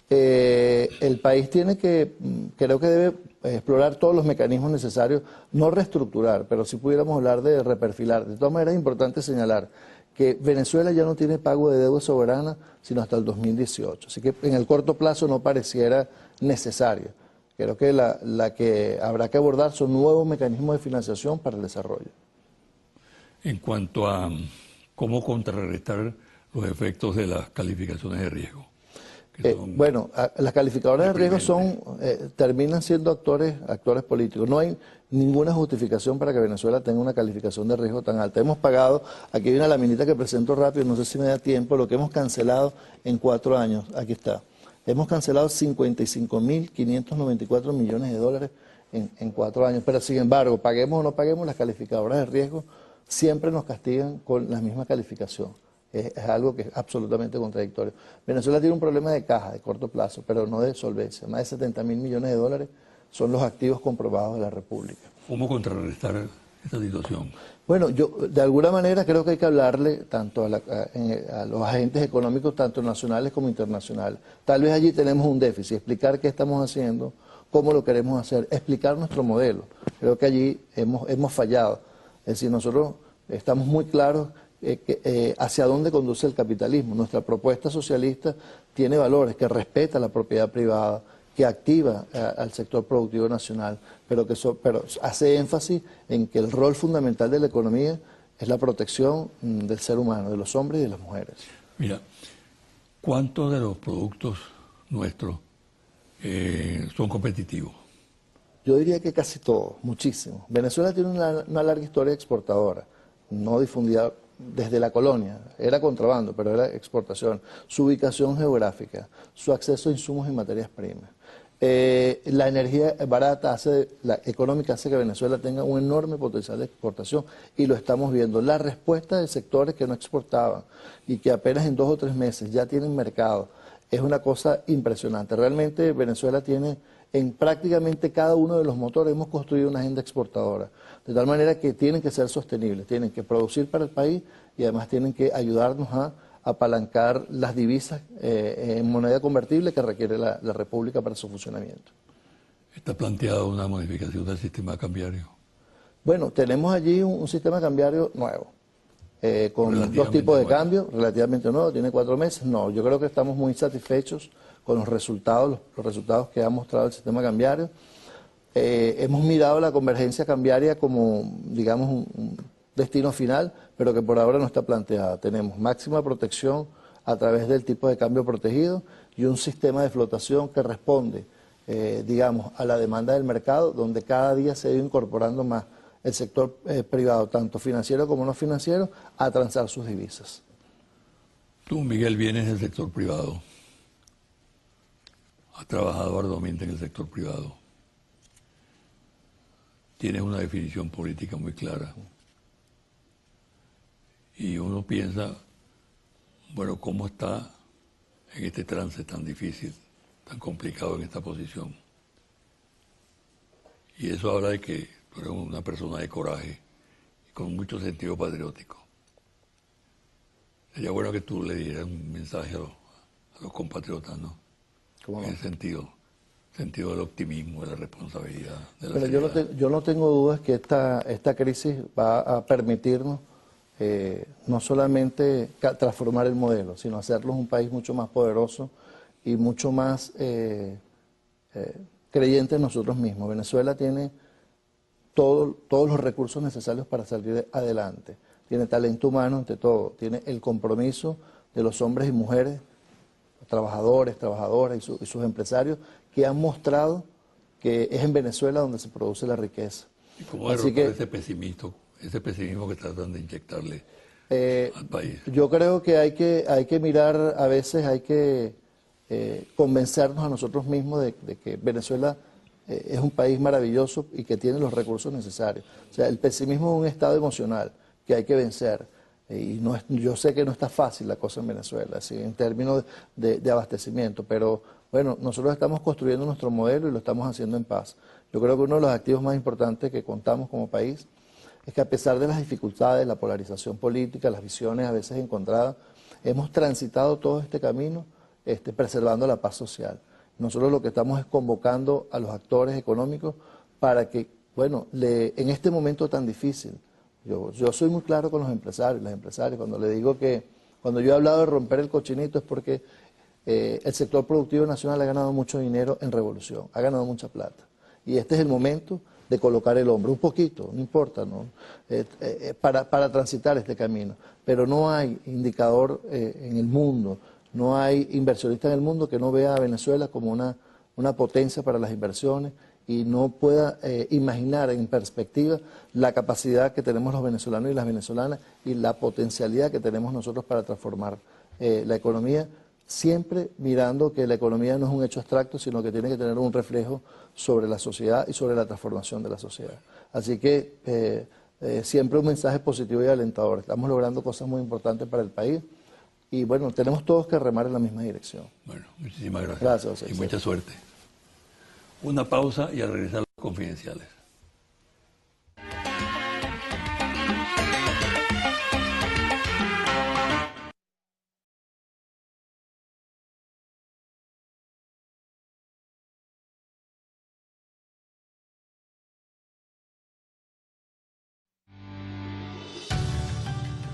El país creo que debe explorar todos los mecanismos necesarios, no reestructurar, pero si pudiéramos hablar de reperfilar. De todas maneras es importante señalar que Venezuela ya no tiene pago de deuda soberana sino hasta el 2018, así que en el corto plazo no pareciera necesario. Creo que la que habrá que abordar son nuevos mecanismos de financiación para el desarrollo. En cuanto a cómo contrarrestar los efectos de las calificaciones de riesgo. Bueno, las calificadoras de riesgo terminan siendo actores políticos. No hay ninguna justificación para que Venezuela tenga una calificación de riesgo tan alta. Hemos pagado, aquí hay una laminita que presento rápido, no sé si me da tiempo, lo que hemos cancelado en 4 años, aquí está. Hemos cancelado 55.594 millones de dólares en 4 años, pero sin embargo, paguemos o no paguemos, las calificadoras de riesgo siempre nos castigan con la misma calificación. Es algo que es absolutamente contradictorio. Venezuela tiene un problema de caja de corto plazo, pero no de solvencia. Más de 70.000 millones de dólares son los activos comprobados de la República. ¿Cómo contrarrestar esta situación? Bueno, yo de alguna manera creo que hay que hablarle tanto a los agentes económicos, tanto nacionales como internacionales. Tal vez allí tenemos un déficit, explicar qué estamos haciendo, cómo lo queremos hacer, explicar nuestro modelo. Creo que allí hemos fallado. Es decir, nosotros estamos muy claros hacia dónde conduce el capitalismo. Nuestra propuesta socialista tiene valores, que respeta la propiedad privada, que activa al sector productivo nacional, pero hace énfasis en que el rol fundamental de la economía es la protección del ser humano, de los hombres y de las mujeres. Mira, ¿cuántos de los productos nuestros son competitivos? Yo diría que casi todos, muchísimo. Venezuela tiene una larga historia exportadora, no difundida desde la colonia. Era contrabando, pero era exportación. Su ubicación geográfica, su acceso a insumos y materias primas. La energía barata, económica, hace que Venezuela tenga un enorme potencial de exportación y lo estamos viendo. La respuesta de sectores que no exportaban y que apenas en 2 o 3 meses ya tienen mercado es una cosa impresionante. Realmente Venezuela tiene en prácticamente cada uno de los motores, hemos construido una agenda exportadora, de tal manera que tienen que ser sostenibles, tienen que producir para el país y además tienen que ayudarnos a apalancar las divisas en moneda convertible que requiere la República para su funcionamiento. ¿Está planteada una modificación del sistema cambiario? Bueno, tenemos allí un sistema cambiario nuevo, con 2 tipos de cambio, relativamente nuevo, tiene 4 meses. No, yo creo que estamos muy satisfechos con los resultados que ha mostrado el sistema cambiario. Hemos mirado la convergencia cambiaria como, digamos, un destino final, pero que por ahora no está planteada. Tenemos máxima protección a través del tipo de cambio protegido y un sistema de flotación que responde, digamos, a la demanda del mercado, donde cada día se ha ido incorporando más el sector privado, tanto financiero como no financiero, a transar sus divisas. Tú, Miguel, vienes del sector privado. Has trabajado arduamente en el sector privado. Tienes una definición política muy clara. Y uno piensa, bueno, ¿cómo está en este trance tan difícil, tan complicado en esta posición? Y eso habla de que tú eres una persona de coraje y con mucho sentido patriótico. Sería bueno que tú le dieras un mensaje a los compatriotas, ¿no? ¿Cómo no? En el sentido del optimismo, de la responsabilidad, de la Pero seriedad. yo no tengo dudas que esta crisis va a permitirnos no solamente transformar el modelo, sino hacerlos un país mucho más poderoso y mucho más creyente en nosotros mismos. Venezuela tiene todos los recursos necesarios para salir adelante. Tiene talento humano ante todo, tiene el compromiso de los hombres y mujeres, trabajadores, trabajadoras y sus empresarios, que han mostrado que es en Venezuela donde se produce la riqueza. ¿Y cómo Así derrotar que ese pesimismo que tratan de inyectarle al país? yo creo que hay que mirar, a veces hay que convencernos a nosotros mismos de que Venezuela es un país maravilloso y que tiene los recursos necesarios. O sea, el pesimismo es un estado emocional que hay que vencer. Y yo sé que no está fácil la cosa en Venezuela, así, en términos de abastecimiento, pero bueno, nosotros estamos construyendo nuestro modelo y lo estamos haciendo en paz. Yo creo que uno de los activos más importantes que contamos como país es que a pesar de las dificultades, la polarización política, las visiones a veces encontradas, hemos transitado todo este camino preservando la paz social. Nosotros lo que estamos es convocando a los actores económicos para que, bueno, en este momento tan difícil, yo soy muy claro con los empresarios, las empresarias, cuando le digo que, cuando yo he hablado de romper el cochinito es porque el sector productivo nacional ha ganado mucho dinero en revolución, ha ganado mucha plata. Y este es el momento de colocar el hombro, un poquito, no importa, ¿no? Para transitar este camino. Pero no hay indicador en el mundo, no hay inversionista en el mundo que no vea a Venezuela como una potencia para las inversiones y no pueda imaginar en perspectiva la capacidad que tenemos los venezolanos y las venezolanas y la potencialidad que tenemos nosotros para transformar la economía, siempre mirando que la economía no es un hecho abstracto, sino que tiene que tener un reflejo sobre la sociedad y sobre la transformación de la sociedad. Así que siempre un mensaje positivo y alentador. Estamos logrando cosas muy importantes para el país y bueno, tenemos todos que remar en la misma dirección. Bueno, muchísimas gracias. Gracias. Y mucha suerte. Una pausa y al regresar los confidenciales.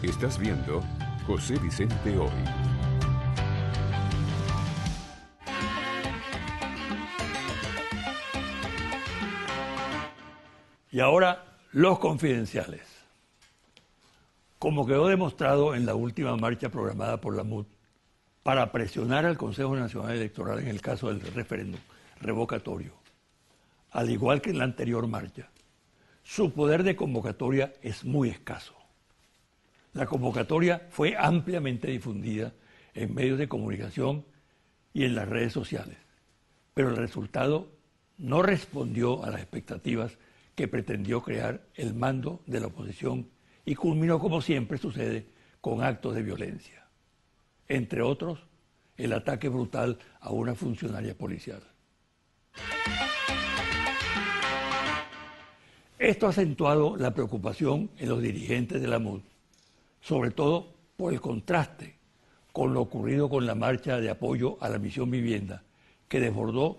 Estás viendo José Vicente Hoy. Y ahora, los confidenciales. Como quedó demostrado en la última marcha programada por la MUD para presionar al Consejo Nacional Electoral en el caso del referéndum revocatorio, al igual que en la anterior marcha, su poder de convocatoria es muy escaso. La convocatoria fue ampliamente difundida en medios de comunicación y en las redes sociales, pero el resultado no respondió a las expectativas que pretendió crear el mando de la oposición y culminó, como siempre sucede, con actos de violencia. Entre otros, el ataque brutal a una funcionaria policial. Esto ha acentuado la preocupación en los dirigentes de la MUD, sobre todo por el contraste con lo ocurrido con la marcha de apoyo a la Misión Vivienda, que desbordó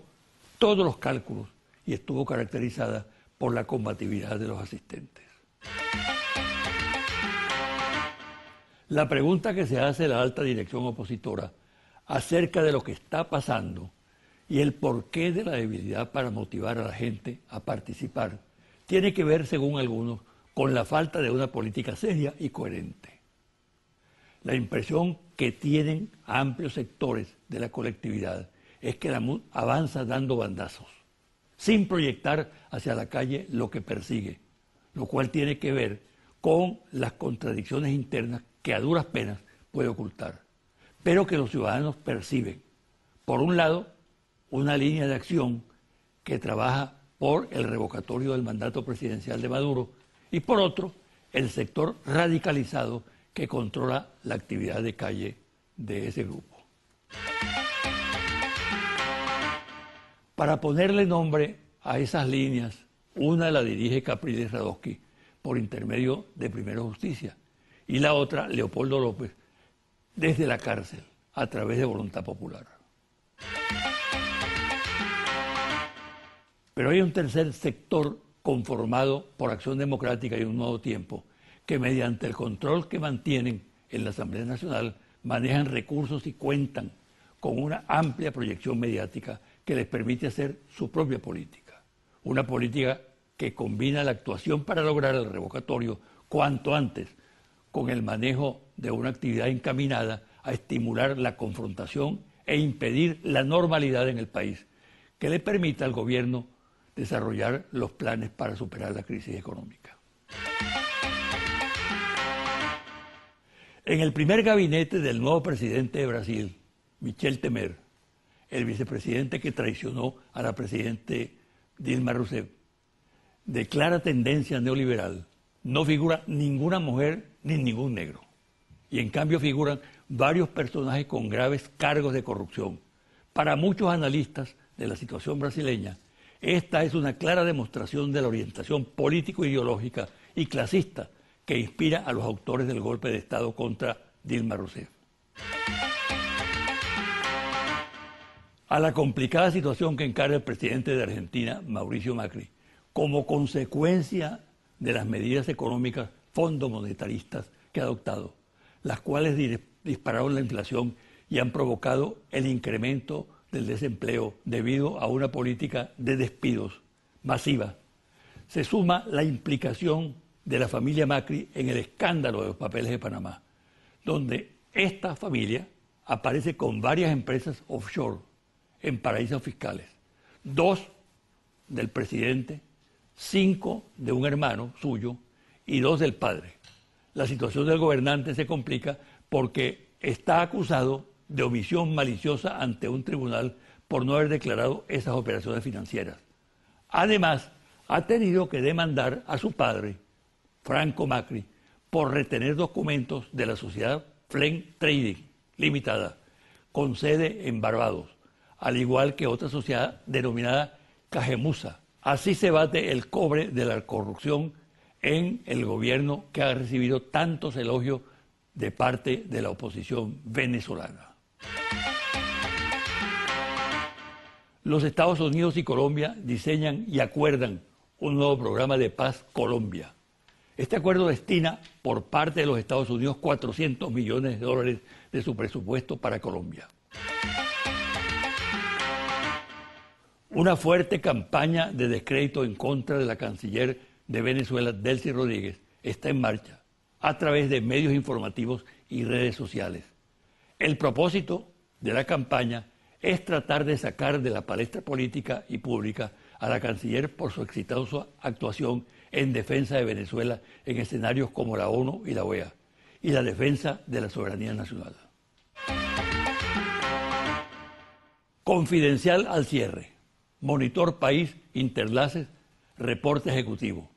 todos los cálculos y estuvo caracterizada por la combatividad de los asistentes. La pregunta que se hace la alta dirección opositora acerca de lo que está pasando y el porqué de la debilidad para motivar a la gente a participar tiene que ver, según algunos, con la falta de una política seria y coherente. La impresión que tienen amplios sectores de la colectividad es que la MUD avanza dando bandazos, sin proyectar hacia la calle lo que persigue, lo cual tiene que ver con las contradicciones internas que a duras penas puede ocultar, pero que los ciudadanos perciben. Por un lado, una línea de acción que trabaja por el revocatorio del mandato presidencial de Maduro y por otro, el sector radicalizado que controla la actividad de calle de ese grupo. Para ponerle nombre a esas líneas, una la dirige Capriles Radosky por intermedio de Primero Justicia y la otra Leopoldo López desde la cárcel a través de Voluntad Popular. Pero hay un tercer sector conformado por Acción Democrática y Un Nuevo Tiempo que mediante el control que mantienen en la Asamblea Nacional manejan recursos y cuentan con una amplia proyección mediática que les permite hacer su propia política. Una política que combina la actuación para lograr el revocatorio cuanto antes con el manejo de una actividad encaminada a estimular la confrontación e impedir la normalidad en el país, que le permita al gobierno desarrollar los planes para superar la crisis económica. En el primer gabinete del nuevo presidente de Brasil, Michel Temer, el vicepresidente que traicionó a la presidente Dilma Rousseff, de clara tendencia neoliberal, no figura ninguna mujer ni ningún negro. Y en cambio figuran varios personajes con graves cargos de corrupción. Para muchos analistas de la situación brasileña, esta es una clara demostración de la orientación político-ideológica y clasista que inspira a los autores del golpe de Estado contra Dilma Rousseff. A la complicada situación que encara el presidente de Argentina, Mauricio Macri, como consecuencia de las medidas económicas fondomonetaristas que ha adoptado, las cuales dispararon la inflación y han provocado el incremento del desempleo debido a una política de despidos masiva. Se suma la implicación de la familia Macri en el escándalo de los papeles de Panamá, donde esta familia aparece con varias empresas offshore en paraísos fiscales, 2 del presidente, 5 de un hermano suyo y 2 del padre. La situación del gobernante se complica porque está acusado de omisión maliciosa ante un tribunal por no haber declarado esas operaciones financieras. Además, ha tenido que demandar a su padre, Franco Macri, por retener documentos de la sociedad Flen Trading Limitada, con sede en Barbados, al igual que otra sociedad denominada Cajemusa. Así se bate el cobre de la corrupción en el gobierno que ha recibido tantos elogios de parte de la oposición venezolana. Los Estados Unidos y Colombia diseñan y acuerdan un nuevo programa de paz Colombia. Este acuerdo destina por parte de los Estados Unidos 400 millones de dólares de su presupuesto para Colombia. Una fuerte campaña de descrédito en contra de la canciller de Venezuela, Delcy Rodríguez, está en marcha, a través de medios informativos y redes sociales. El propósito de la campaña es tratar de sacar de la palestra política y pública a la canciller por su exitosa actuación en defensa de Venezuela en escenarios como la ONU y la OEA, y la defensa de la soberanía nacional. Confidencial al cierre. Monitor País, Interlaces, reporte ejecutivo.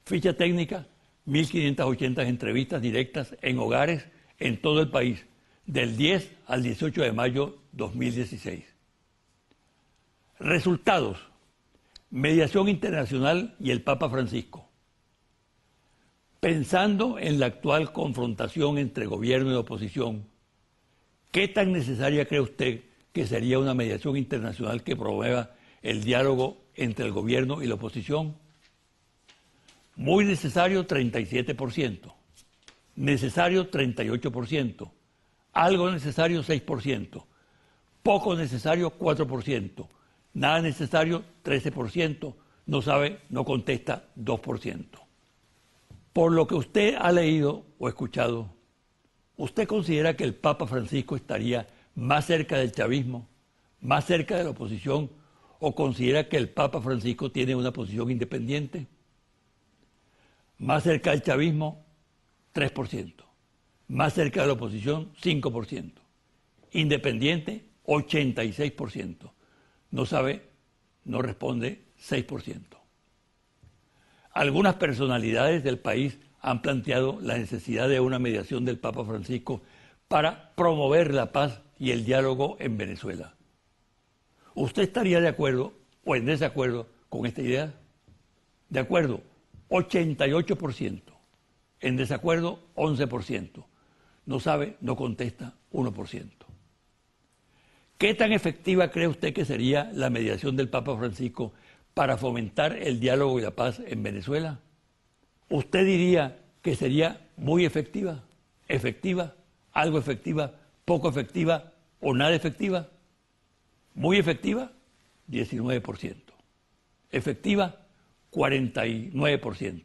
Ficha técnica, 1.580 entrevistas directas en hogares en todo el país, del 10 al 18 de mayo 2016. Resultados. Mediación internacional y el Papa Francisco. Pensando en la actual confrontación entre gobierno y oposición, ¿qué tan necesaria cree usted que sería una mediación internacional que promueva el diálogo entre el gobierno y la oposición? Muy necesario, 37%. Necesario, 38%. Algo necesario, 6%. Poco necesario, 4%. Nada necesario, 13%. No sabe, no contesta, 2%. Por lo que usted ha leído o escuchado, ¿usted considera que el Papa Francisco estaría más cerca del chavismo, más cerca de la oposición, o considera que el Papa Francisco tiene una posición independiente? Más cerca del chavismo, 3%. Más cerca de la oposición, 5%. Independiente, 86%. No sabe, no responde, 6%. Algunas personalidades del país han planteado la necesidad de una mediación del Papa Francisco para promover la paz y el diálogo en Venezuela. ¿Usted estaría de acuerdo o en desacuerdo con esta idea? De acuerdo, 88%. En desacuerdo, 11%. No sabe, no contesta, 1%. ¿Qué tan efectiva cree usted que sería la mediación del Papa Francisco para fomentar el diálogo y la paz en Venezuela? ¿Usted diría que sería muy efectiva, efectiva, algo efectiva, poco efectiva o nada efectiva? Muy efectiva, 19%. Efectiva, 49%.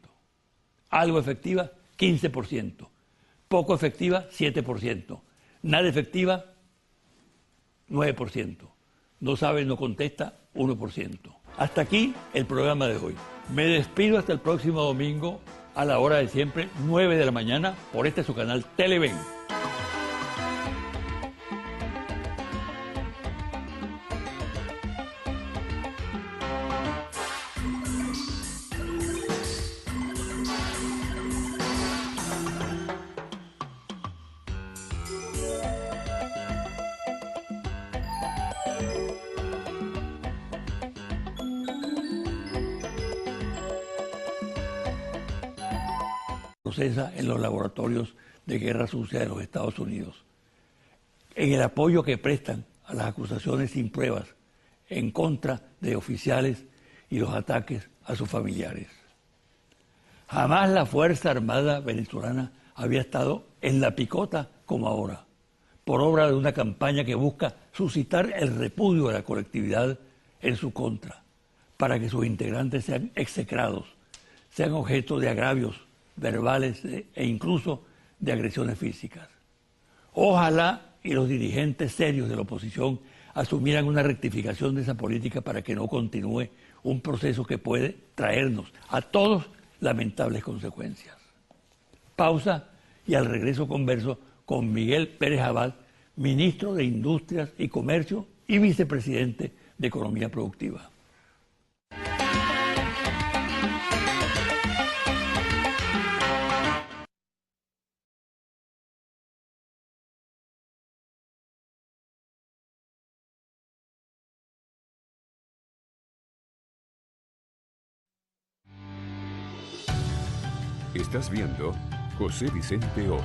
Algo efectiva, 15%. Poco efectiva, 7%. Nada efectiva, 9%. No sabe, no contesta, 1%. Hasta aquí el programa de hoy. Me despido hasta el próximo domingo a la hora de siempre, 9 de la mañana, por este su canal Televen. Procesa en los laboratorios de guerra sucia de los Estados Unidos, en el apoyo que prestan a las acusaciones sin pruebas en contra de oficiales y los ataques a sus familiares. Jamás la Fuerza Armada venezolana había estado en la picota como ahora, por obra de una campaña que busca suscitar el repudio de la colectividad en su contra, para que sus integrantes sean execrados, sean objeto de agravios verbales e incluso de agresiones físicas. Ojalá y los dirigentes serios de la oposición asumieran una rectificación de esa política para que no continúe un proceso que puede traernos a todos lamentables consecuencias. Pausa y al regreso converso con Miguel Pérez Abad, ministro de Industrias y Comercio y vicepresidente de Economía Productiva. Estás viendo José Vicente Hoy.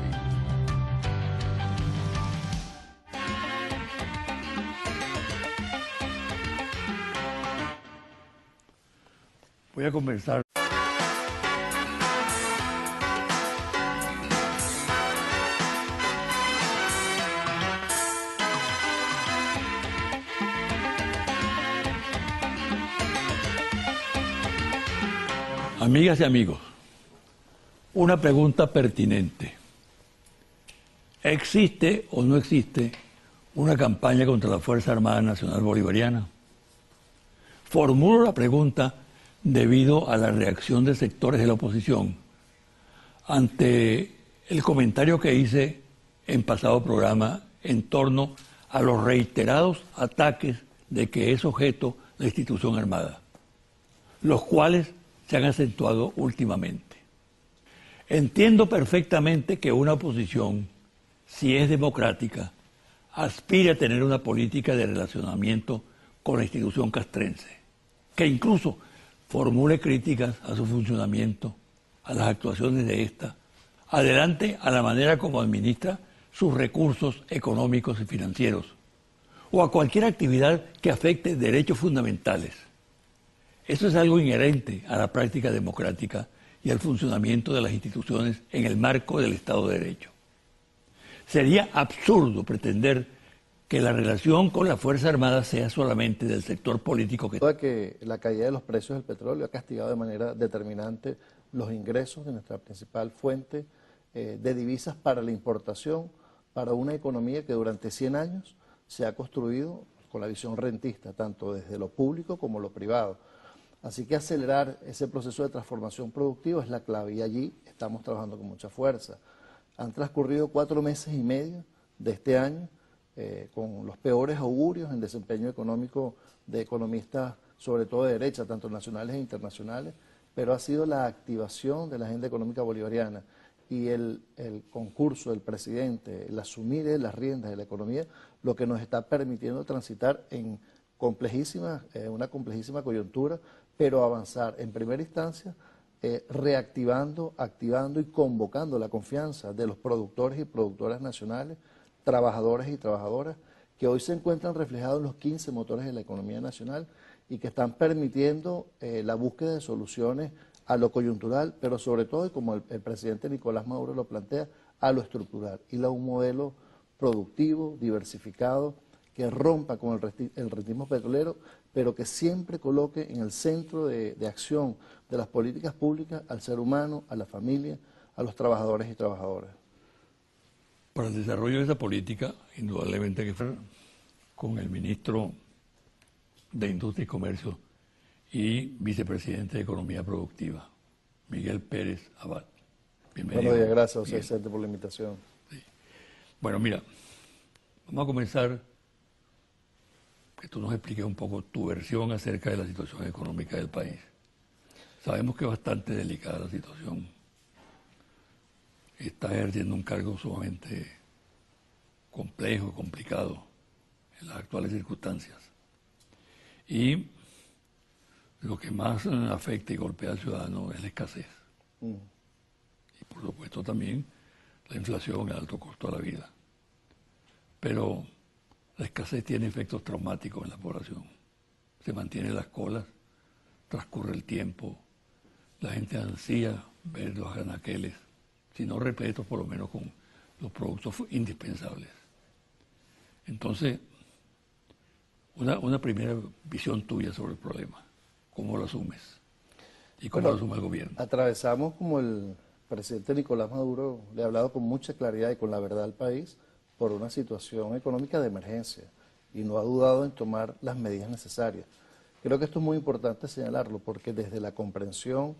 Voy a conversar. Amigas y amigos, Una pregunta pertinente. ¿Existe o no existe una campaña contra la Fuerza Armada Nacional Bolivariana? Formulo la pregunta debido a la reacción de sectores de la oposición ante el comentario que hice en pasado programa en torno a los reiterados ataques de que es objeto la institución armada, los cuales se han acentuado últimamente. Entiendo perfectamente que una oposición, si es democrática, aspire a tener una política de relacionamiento con la institución castrense, que incluso formule críticas a su funcionamiento, a las actuaciones de esta, adelante a la manera como administra sus recursos económicos y financieros, o a cualquier actividad que afecte derechos fundamentales. Eso es algo inherente a la práctica democrática y al funcionamiento de las instituciones en el marco del Estado de Derecho. Sería absurdo pretender que la relación con la Fuerza Armada sea solamente del sector político que la caída de los precios del petróleo ha castigado de manera determinante los ingresos de nuestra principal fuente de divisas para la importación, para una economía que durante 100 años se ha construido con la visión rentista, tanto desde lo público como lo privado. Así que acelerar ese proceso de transformación productiva es la clave y allí estamos trabajando con mucha fuerza. Han transcurrido 4 meses y medio de este año con los peores augurios en desempeño económico de economistas, sobre todo de derecha, tanto nacionales e internacionales, pero ha sido la activación de la agenda económica bolivariana y el concurso del presidente, el asumir las riendas de la economía, lo que nos está permitiendo transitar en una complejísima coyuntura, pero avanzar en primera instancia reactivando, activando y convocando la confianza de los productores y productoras nacionales, trabajadores y trabajadoras, que hoy se encuentran reflejados en los 15 motores de la economía nacional y que están permitiendo la búsqueda de soluciones a lo coyuntural, pero sobre todo, y como el presidente Nicolás Maduro lo plantea, a lo estructural, y a un modelo productivo, diversificado, que rompa con el rentismo petrolero, pero que siempre coloque en el centro de acción de las políticas públicas al ser humano, a la familia, a los trabajadores y trabajadoras. Para el desarrollo de esa política, indudablemente que fue con el ministro de Industria y Comercio y vicepresidente de Economía Productiva, Miguel Pérez Abad. Bienvenido. Buenos días, gracias, José Vicente, por la invitación. Sí. Bueno, mira, vamos a comenzar, que tú nos expliques un poco tu versión acerca de la situación económica del país. Sabemos que es bastante delicada la situación. Estás ejerciendo un cargo sumamente complejo, complicado en las actuales circunstancias. Y lo que más afecta y golpea al ciudadano es la escasez. Y por supuesto también la inflación, el alto costo de la vida. Pero la escasez tiene efectos traumáticos en la población. Se mantienen las colas, transcurre el tiempo, la gente ansía ver los anaqueles, si no repletos, por lo menos con los productos indispensables. Entonces, una primera visión tuya sobre el problema, ¿cómo lo asumes? ¿Y cómo lo asume el gobierno? Atravesamos, como el presidente Nicolás Maduro le ha hablado con mucha claridad y con la verdad al país, por una situación económica de emergencia y no ha dudado en tomar las medidas necesarias. Creo que esto es muy importante señalarlo porque desde la comprensión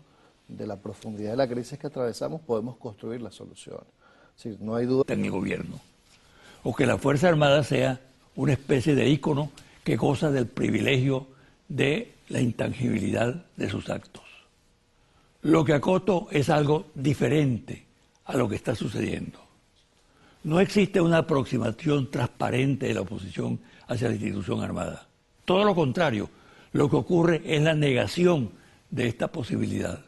de la profundidad de la crisis que atravesamos podemos construir las soluciones. Sí, no hay duda en el gobierno, o que la Fuerza Armada sea una especie de ícono que goza del privilegio de la intangibilidad de sus actos. Lo que acoto es algo diferente a lo que está sucediendo. No existe una aproximación transparente de la oposición hacia la institución armada. Todo lo contrario, lo que ocurre es la negación de esta posibilidad.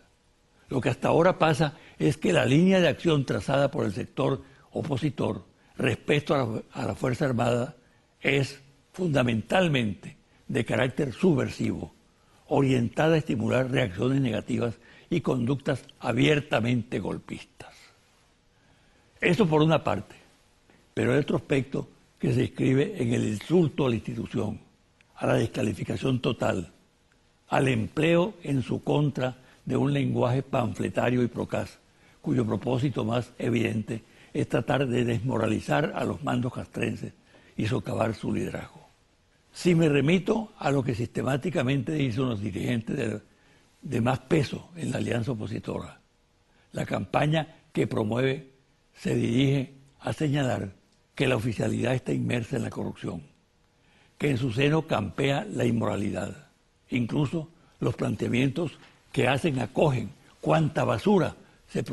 Lo que hasta ahora pasa es que la línea de acción trazada por el sector opositor respecto a la Fuerza Armada es fundamentalmente de carácter subversivo, orientada a estimular reacciones negativas y conductas abiertamente golpistas. Eso por una parte, pero hay otro aspecto que se inscribe en el insulto a la institución, a la descalificación total, al empleo en su contra de un lenguaje panfletario y procaz, cuyo propósito más evidente es tratar de desmoralizar a los mandos castrenses y socavar su liderazgo. Si me remito a lo que sistemáticamente dicen los dirigentes de más peso en la alianza opositora, la campaña que promueve se dirige a señalar que la oficialidad está inmersa en la corrupción, que en su seno campea la inmoralidad. Incluso los planteamientos que hacen acogen cuánta basura